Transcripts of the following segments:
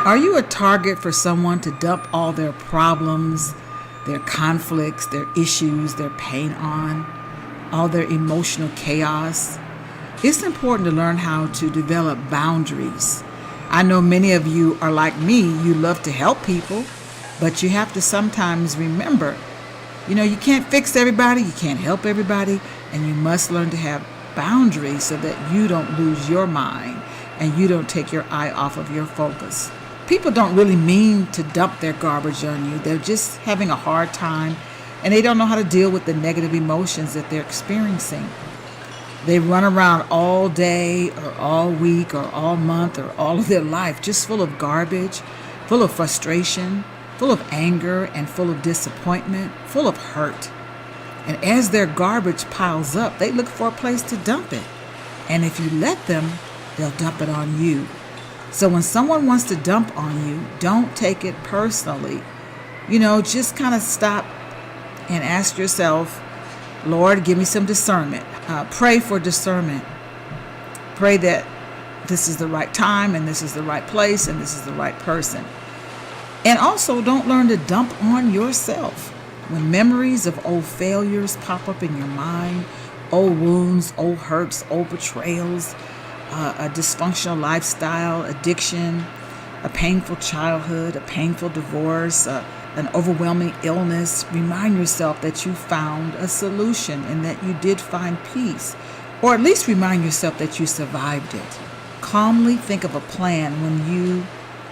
Are you a target for someone to dump all their problems, their conflicts, their issues, their pain on, all their emotional chaos? It's important to learn how to develop boundaries. I know many of you are like me, you love to help people, but you have to sometimes remember, you can't fix everybody, you can't help everybody, and you must learn to have boundaries so that you don't lose your mind and you don't take your eye off of your focus. People don't really mean to dump their garbage on you. They're just having a hard time and they don't know how to deal with the negative emotions that they're experiencing. They run around all day or all week or all month or all of their life just full of garbage, full of frustration, full of anger, and full of disappointment, full of hurt. And as their garbage piles up, they look for a place to dump it. And if you let them, they'll dump it on you. So when someone wants to dump on you, don't take it personally. Just kind of stop and ask yourself, Lord, give me some discernment. Pray for discernment. Pray that this is the right time and this is the right place and this is the right person. And also don't learn to dump on yourself. When memories of old failures pop up in your mind, old wounds, old hurts, old betrayals, a dysfunctional lifestyle, addiction, a painful childhood, a painful divorce, an overwhelming illness, remind yourself that you found a solution and that you did find peace, or at least remind yourself that you survived it. Calmly think of a plan when you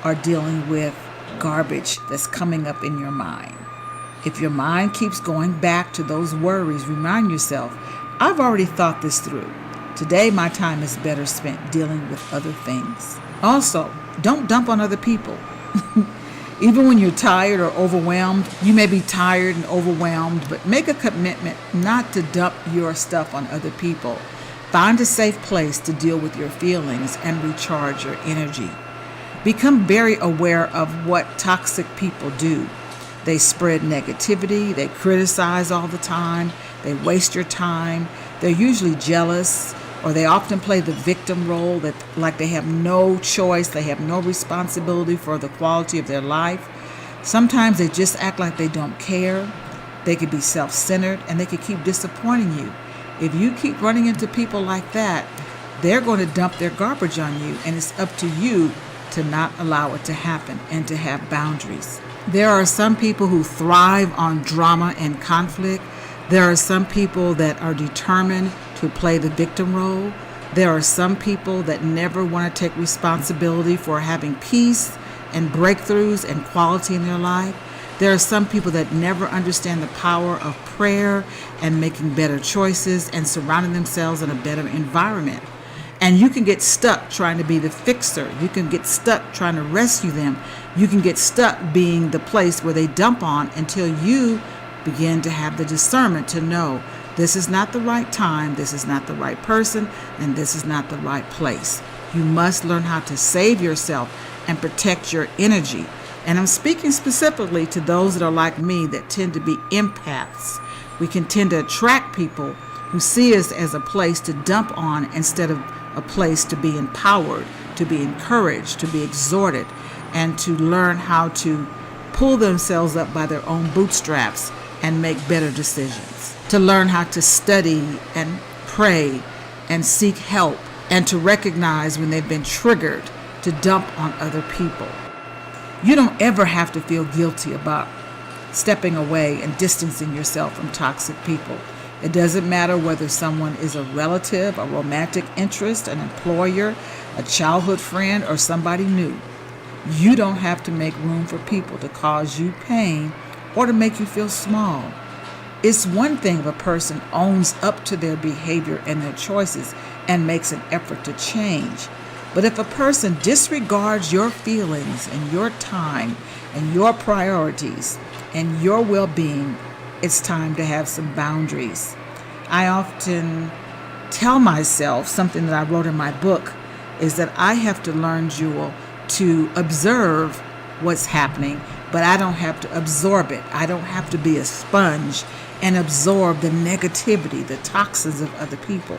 are dealing with garbage that's coming up in your mind. If your mind keeps going back to those worries, remind yourself, I've already thought this through. Today, my time is better spent dealing with other things. Also, don't dump on other people. Even when you're tired or overwhelmed, you may be tired and overwhelmed, but make a commitment not to dump your stuff on other people. Find a safe place to deal with your feelings and recharge your energy. Become very aware of what toxic people do. They spread negativity, they criticize all the time, they waste your time, they're usually jealous, or they often play the victim role, that like they have no choice, they have no responsibility for the quality of their life. Sometimes they just act like they don't care. They could be self-centered and they could keep disappointing you. If you keep running into people like that, they're going to dump their garbage on you, and it's up to you to not allow it to happen and to have boundaries. There are some people who thrive on drama and conflict. There are some people that are determined to play the victim role. There are some people that never want to take responsibility for having peace and breakthroughs and quality in their life. There are some people that never understand the power of prayer and making better choices and surrounding themselves in a better environment. And you can get stuck trying to be the fixer. You can get stuck trying to rescue them. You can get stuck being the place where they dump on until you begin to have the discernment to know this is not the right time, this is not the right person, and this is not the right place. You must learn how to save yourself and protect your energy. And I'm speaking specifically to those that are like me that tend to be empaths. We can tend to attract people who see us as a place to dump on instead of a place to be empowered, to be encouraged, to be exhorted, and to learn how to pull themselves up by their own bootstraps and make better decisions. To learn how to study and pray and seek help, and to recognize when they've been triggered to dump on other people. You don't ever have to feel guilty about stepping away and distancing yourself from toxic people. It doesn't matter whether someone is a relative, a romantic interest, an employer, a childhood friend, or somebody new. You don't have to make room for people to cause you pain or to make you feel small. It's one thing if a person owns up to their behavior and their choices and makes an effort to change. But if a person disregards your feelings and your time and your priorities and your well-being, it's time to have some boundaries. I often tell myself, something that I wrote in my book, is that I have to learn, Jewel, to observe what's happening, but I don't have to absorb it. I don't have to be a sponge and absorb the negativity, the toxins of other people.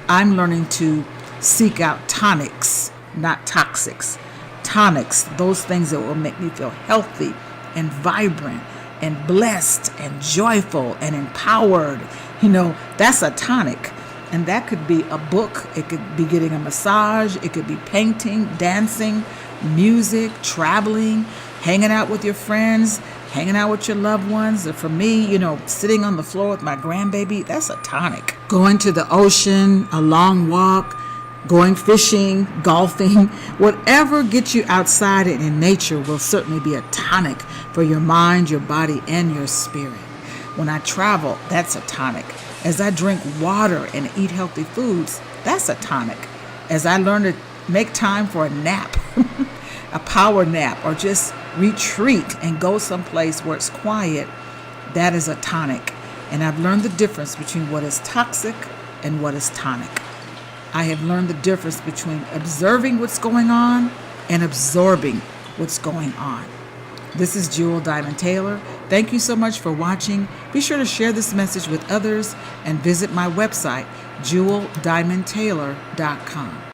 I'm learning to seek out tonics, not toxics. tonics, those things that will make me feel healthy and vibrant and blessed and joyful and empowered. That's a tonic. And that could be a book. It could be getting a massage. It could be painting, dancing, music, traveling, hanging out with your friends, hanging out with your loved ones. Or for me, sitting on the floor with my grandbaby, that's a tonic. Going to the ocean, a long walk, going fishing, golfing, whatever gets you outside and in nature will certainly be a tonic for your mind, your body, and your spirit. When I travel, that's a tonic. As I drink water and eat healthy foods, that's a tonic. As I learn to make time for a nap, a power nap, or just retreat and go someplace where it's quiet, that is a tonic. And I've learned the difference between what is toxic and what is tonic. I have learned the difference between observing what's going on and absorbing what's going on. This is Jewel Diamond Taylor. Thank you so much for watching. Be sure to share this message with others and visit my website, jeweldiamondtaylor.com.